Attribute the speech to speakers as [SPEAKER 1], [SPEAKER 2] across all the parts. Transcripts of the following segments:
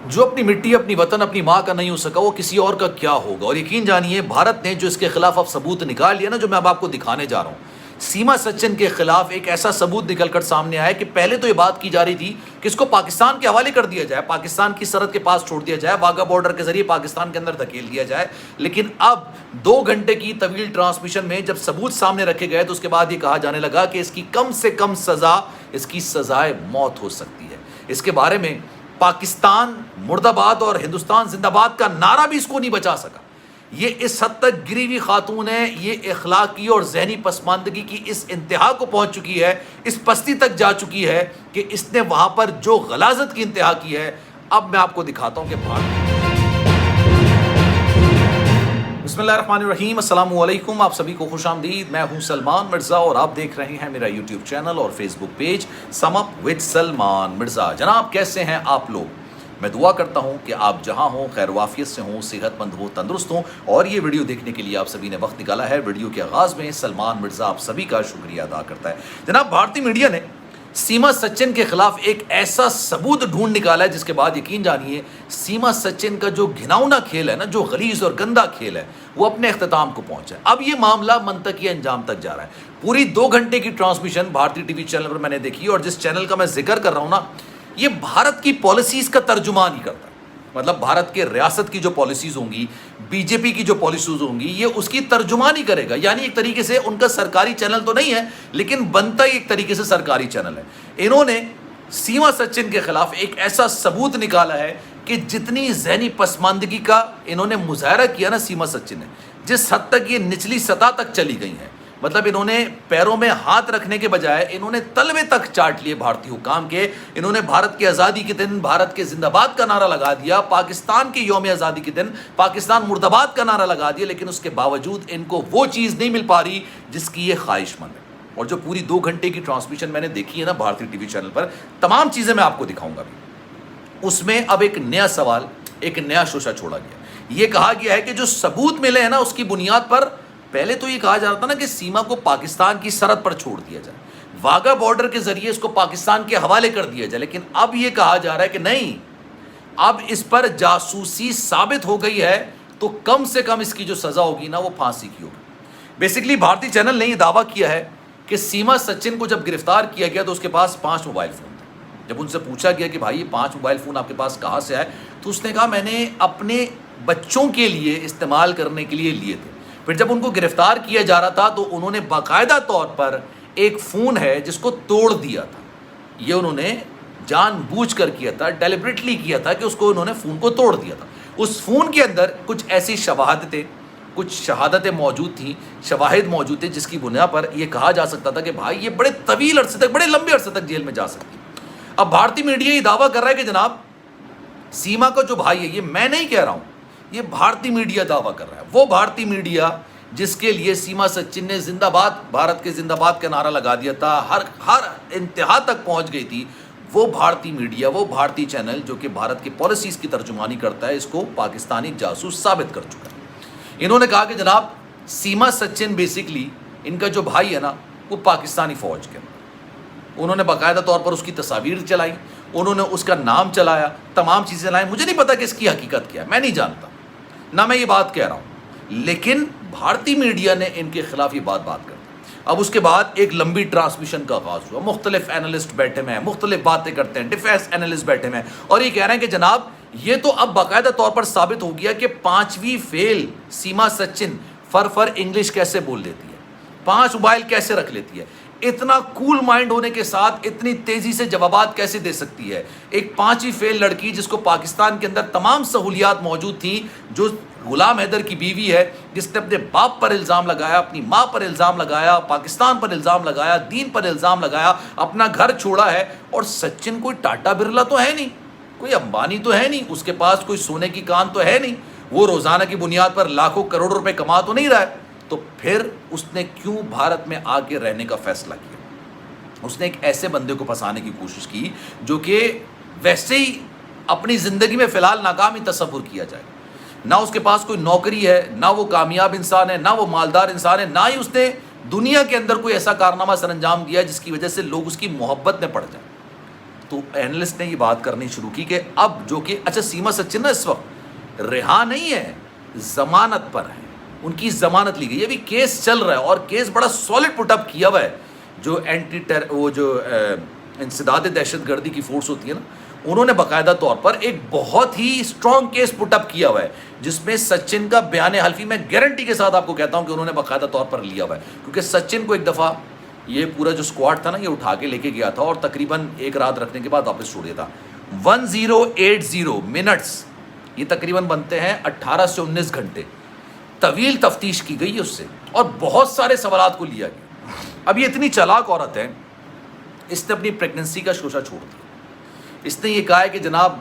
[SPEAKER 1] جو اپنی مٹی اپنی وطن اپنی ماں کا نہیں ہو سکا وہ کسی اور کا کیا ہوگا. اور یقین جانیے بھارت نے جو اس کے خلاف اب ثبوت نکال لیا نا، جو میں اب آپ کو دکھانے جا رہا ہوں، سیما سچن کے خلاف ایک ایسا ثبوت نکل کر سامنے آیا کہ پہلے تو یہ بات کی جا رہی تھی کہ اس کو پاکستان کے حوالے کر دیا جائے، پاکستان کی سرحد کے پاس چھوڑ دیا جائے، واگا بارڈر کے ذریعے پاکستان کے اندر دھکیل دیا جائے. لیکن اب 2 گھنٹے کی طویل ٹرانسمیشن میں جب ثبوت سامنے رکھے گئے تو اس کے بعد یہ کہا جانے لگا کہ اس کی کم سے کم سزا، اس کی سزائے موت ہو سکتی ہے. اس کے بارے میں پاکستان مرد آباد اور ہندوستان زندہ باد کا نعرہ بھی اس کو نہیں بچا سکا. یہ اس حد تک گری ہوئی خاتون ہے، یہ اخلاقی اور ذہنی پسماندگی کی اس انتہا کو پہنچ چکی ہے، اس پستی تک جا چکی ہے کہ اس نے وہاں پر جو غلاظت کی انتہا کی ہے. اب میں آپ کو دکھاتا ہوں کہ بسم اللہ الرحمن الرحیم. السلام علیکم، آپ سبھی کو خوش آمدید. میں ہوں سلمان مرزا اور آپ دیکھ رہے ہیں میرا یوٹیوب چینل اور Facebook page sum up with Salman Mirza. جناب کیسے ہیں آپ لوگ؟ میں دعا کرتا ہوں کہ آپ جہاں ہوں خیر و عافیت سے ہوں، صحت مند ہوں، تندرست ہوں. اور یہ ویڈیو دیکھنے کے لیے آپ سبھی نے وقت نکالا ہے. ویڈیو کے آغاز میں سلمان مرزا آپ سبھی کا شکریہ ادا کرتا ہے. جناب بھارتی میڈیا نے سیما سچن کے خلاف ایک ایسا ثبوت ڈھونڈ نکالا ہے جس کے بعد یقین جانیے سیما سچن کا جو گھناؤنا کھیل ہے نا، جو غلیظ اور گندا کھیل ہے، وہ اپنے اختتام کو پہنچا ہے. اب یہ معاملہ منطقی انجام تک جا رہا ہے. پوری 2 گھنٹے کی ٹرانسمیشن بھارتی ٹی وی چینل پر میں نے دیکھی، اور جس چینل کا میں ذکر کر رہا ہوں نا، یہ بھارت کی پالیسیز کا ترجمان ہی کرتا ہے. مطلب بھارت کے ریاست کی جو پالیسیز ہوں گی، بی جے پی کی جو پالیسیز ہوں گی، یہ اس کی ترجمانی کرے گا. یعنی ایک طریقے سے ان کا سرکاری چینل تو نہیں ہے، لیکن بنتا ہی ایک طریقے سے سرکاری چینل ہے. انہوں نے سیما سچن کے خلاف ایک ایسا ثبوت نکالا ہے کہ جتنی ذہنی پسماندگی کا انہوں نے مظاہرہ کیا نا سیما سچن نے، جس حد تک یہ نچلی سطح تک چلی گئی ہیں. مطلب انہوں نے پیروں میں ہاتھ رکھنے کے بجائے انہوں نے تلوے تک چاٹ لیے بھارتی حکام کے. انہوں نے بھارت کی آزادی کے دن بھارت کے زندہ باد کا نعرہ لگا دیا، پاکستان کے یوم آزادی کے دن پاکستان مرد آباد کا نعرہ لگا دیا. لیکن اس کے باوجود ان کو وہ چیز نہیں مل پا رہی جس کی یہ خواہش مند ہے. اور جو پوری 2 گھنٹے کی ٹرانسمیشن میں نے دیکھی ہے نا بھارتی ٹی وی چینل پر، تمام چیزیں میں آپ کو دکھاؤں گا بھی. اس میں اب ایک نیا سوال، ایک نیا شوشہ چھوڑا گیا. یہ کہا گیا ہے کہ جو ثبوت ملے ہیں نا، اس کی بنیاد پر پہلے تو یہ کہا جا رہا تھا نا کہ سیما کو پاکستان کی سرحد پر چھوڑ دیا جائے، واگا بارڈر کے ذریعے اس کو پاکستان کے حوالے کر دیا جائے. لیکن اب یہ کہا جا رہا ہے کہ نہیں، اب اس پر جاسوسی ثابت ہو گئی ہے تو کم سے کم اس کی جو سزا ہوگی نا وہ پھانسی کی ہوگی. بیسکلی بھارتی چینل نے یہ دعویٰ کیا ہے کہ سیما سچن کو جب گرفتار کیا گیا تو اس کے پاس 5 موبائل فون تھے. جب ان سے پوچھا گیا کہ بھائی یہ 5 موبائل فون آپ کے پاس کہاں سے آئے، تو اس نے کہا میں نے اپنے بچوں کے لیے استعمال کرنے کے لیے لیے تھے. پھر جب ان کو گرفتار کیا جا رہا تھا تو انہوں نے باقاعدہ طور پر ایک فون ہے جس کو توڑ دیا تھا. یہ انہوں نے جان بوجھ کر کیا تھا، ڈیلیبریٹلی کیا تھا کہ اس کو انہوں نے فون کو توڑ دیا تھا. اس فون کے اندر کچھ ایسی کچھ شہادتیں موجود تھیں، شواہد موجود تھے جس کی بنیاد پر یہ کہا جا سکتا تھا کہ بھائی یہ بڑے طویل عرصے تک، بڑے لمبے عرصے تک جیل میں جا سکتی. اب بھارتی میڈیا یہ دعویٰ کر رہا ہے کہ جناب سیما کا جو بھائی ہے، یہ میں نہیں کہہ رہا ہوں، یہ بھارتی میڈیا دعویٰ کر رہا ہے. وہ بھارتی میڈیا جس کے لیے سیما سچن نے زندہ باد، بھارت کے زندہ باد کا نعرہ لگا دیا تھا، ہر انتہا تک پہنچ گئی تھی، وہ بھارتی میڈیا، وہ بھارتی چینل جو کہ بھارت کی پالیسیز کی ترجمانی کرتا ہے، اس کو پاکستانی جاسوس ثابت کر چکا ہے. انہوں نے کہا کہ جناب سیما سچن بیسکلی ان کا جو بھائی ہے نا، وہ پاکستانی فوج کے، انہوں نے باقاعدہ طور پر اس کی تصاویر چلائی، انہوں نے اس کا نام چلایا، تمام چیزیں چلائیں. مجھے نہیں پتا کہ اس کی حقیقت کیا ہے، میں نہیں جانتا، نہ میں یہ بات کہہ رہا ہوں، لیکن بھارتی میڈیا نے ان کے خلاف یہ بات کر دی. اب اس کے بعد ایک لمبی ٹرانسمیشن کا آغاز ہوا، مختلف اینالسٹ بیٹھے ہوئے ہیں، مختلف باتیں کرتے ہیں، ڈیفینس اینالسٹ بیٹھے ہوئے ہیں، اور یہ کہہ رہے ہیں کہ جناب یہ تو اب باقاعدہ طور پر ثابت ہو گیا کہ 5ویں فیل سیما سچن فر انگلش کیسے بول لیتی ہے، 5 موبائل کیسے رکھ لیتی ہے، اتنا کول مائنڈ ہونے کے ساتھ اتنی تیزی سے جوابات کیسے دے سکتی ہے. ایک 5ویں فیل لڑکی جس کو پاکستان کے اندر تمام سہولیات موجود تھیں، جو غلام حیدر کی بیوی ہے، جس نے اپنے باپ پر الزام لگایا، اپنی ماں پر الزام لگایا، پاکستان پر الزام لگایا، دین پر الزام لگایا، اپنا گھر چھوڑا ہے. اور سچن کوئی ٹاٹا برلا تو ہے نہیں، کوئی امبانی تو ہے نہیں، اس کے پاس کوئی سونے کی کان تو ہے نہیں، وہ روزانہ کی بنیاد پر لاکھوں کروڑوں روپے کما تو نہیں رہا ہے. تو پھر اس نے کیوں بھارت میں آ کے رہنے کا فیصلہ کیا؟ اس نے ایک ایسے بندے کو پھنسانے کی کوشش کی جو کہ ویسے ہی اپنی زندگی میں فی الحال ناکام ہی تصور کیا جائے. نہ اس کے پاس کوئی نوکری ہے، نہ وہ کامیاب انسان ہے، نہ وہ مالدار انسان ہے، نہ ہی اس نے دنیا کے اندر کوئی ایسا کارنامہ سر انجام دیا جس کی وجہ سے لوگ اس کی محبت میں پڑ جائیں. تو اینالسٹ نے یہ بات کرنی شروع کی کہ اب جو کہ اچھا سیما سچن نا اس وقت رہا نہیں ہے, ضمانت پر ہے, ان کی ضمانت لی گئی, ابھی کیس چل رہا ہے اور کیس بڑا سالڈ پٹ اپ کیا ہوا ہے. جو وہ جو انسداد دہشت گردی کی فورس ہوتی ہے نا, انہوں نے باقاعدہ طور پر ایک بہت ہی اسٹرانگ کیس پٹ اپ کیا ہوا ہے جس میں سچن کا بیان حلفی میں گارنٹی کے ساتھ آپ کو کہتا ہوں کہ انہوں نے باقاعدہ طور پر لیا ہوا ہے, کیونکہ سچن کو ایک دفعہ یہ پورا جو اسکواڈ تھا نا یہ اٹھا کے لے کے گیا تھا اور تقریباً ایک رات رکھنے کے بعد واپس چھوڑ دیا تھا. 1080 منٹس یہ تقریباً بنتے ہیں 18 سے 19 گھنٹے, طویل تفتیش کی گئی اس سے اور بہت سارے سوالات کو لیا گیا. اب یہ اتنی چالاک عورت ہے, اس نے اپنی پریگننسی کا شوشہ چھوڑ دیا. اس نے یہ کہا ہے کہ جناب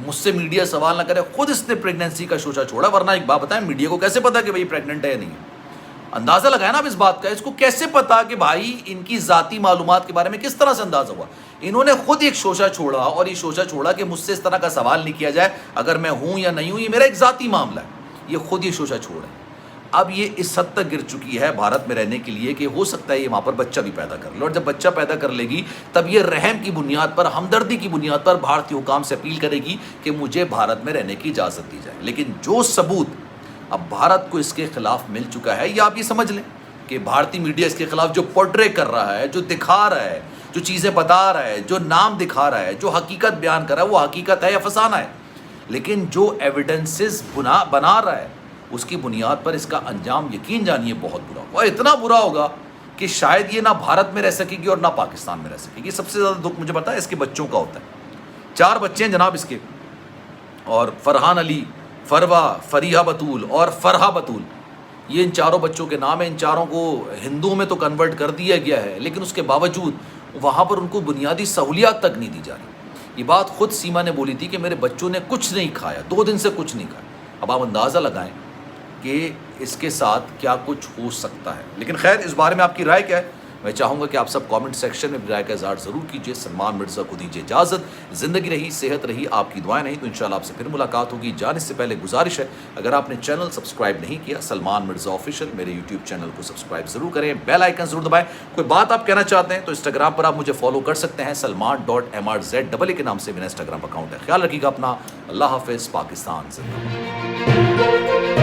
[SPEAKER 1] مجھ سے میڈیا سوال نہ کرے, خود اس نے پریگننسی کا شوشہ چھوڑا. ورنہ ایک بات بتائیں, میڈیا کو کیسے پتا کہ بھائی پریگننٹ ہے یا نہیں ہے؟ اندازہ لگایا نا اب اس بات کا, اس کو کیسے پتا کہ بھائی ان کی ذاتی معلومات کے بارے میں کس طرح سے اندازہ ہوا؟ انہوں نے خود ایک شوشہ چھوڑا اور یہ شوشہ چھوڑا کہ مجھ سے اس طرح کا سوال نہیں کیا جائے, اگر میں ہوں یا نہیں ہوں یہ میرا ایک ذاتی معاملہ ہے. یہ خود یہ شوشہ چھوڑا ہے. اب یہ اس حد تک گر چکی ہے بھارت میں رہنے کے لیے کہ ہو سکتا ہے یہ وہاں پر بچہ بھی پیدا کر لے, اور جب بچہ پیدا کر لے گی تب یہ رحم کی بنیاد پر, ہمدردی کی بنیاد پر بھارتی حکام سے اپیل کرے گی کہ مجھے بھارت میں رہنے کی اجازت دی جائے. لیکن جو ثبوت اب بھارت کو اس کے خلاف مل چکا ہے, یا آپ یہ سمجھ لیں کہ بھارتی میڈیا اس کے خلاف جو پورٹرے کر رہا ہے, جو دکھا رہا ہے, جو چیزیں بتا رہا ہے, جو نام دکھا رہا ہے, جو حقیقت بیان کر رہا ہے, وہ حقیقت ہے یا فسانہ ہے. لیکن جو ایویڈنسز بنا رہا ہے اس کی بنیاد پر اس کا انجام یقین جانیے بہت برا ہوگا, اور اتنا برا ہوگا کہ شاید یہ نہ بھارت میں رہ سکے گی اور نہ پاکستان میں رہ سکے گی. سب سے زیادہ دکھ مجھے پتا ہے اس کے بچوں کا ہوتا ہے. 4 بچے ہیں جناب اس کے, اور فرحان علی, فروا, فریحہ بطول اور فرحہ بطول, یہ ان 4 بچوں کے نام ہیں. ان 4 کو ہندوؤں میں تو کنورٹ کر دیا گیا ہے, لیکن اس کے باوجود وہاں پر ان کو بنیادی سہولیات تک نہیں دی جا رہی. یہ بات خود سیما نے بولی تھی کہ میرے بچوں نے کچھ نہیں کھایا, 2 دن سے کچھ نہیں کھایا. اب آپ اندازہ لگائیں کہ اس کے ساتھ کیا کچھ ہو سکتا ہے. لیکن خیر, اس بارے میں آپ کی رائے کیا ہے؟ میں چاہوں گا کہ آپ سب کامنٹ سیکشن میں رائے کا اظہار ضرور کیجیے. سلمان مرزا کو دیجیے اجازت. زندگی رہی, صحت رہی, آپ کی دعائیں نہیں تو انشاءاللہ آپ سے پھر ملاقات ہوگی. جانے سے پہلے گزارش ہے, اگر آپ نے چینل سبسکرائب نہیں کیا سلمان مرزا آفیشیل, میرے یوٹیوب چینل کو سبسکرائب ضرور کریں, بیل آئیکن ضرور دبائیں. کوئی بات آپ کہنا چاہتے ہیں تو انسٹاگرام پر آپ مجھے فالو کر سکتے ہیں, salman.mrz کے نام سے میرا انسٹاگرام اکاؤنٹ ہے. خیال رکھیے گا اپنا. اللہ حافظ. پاکستان زندہ باد.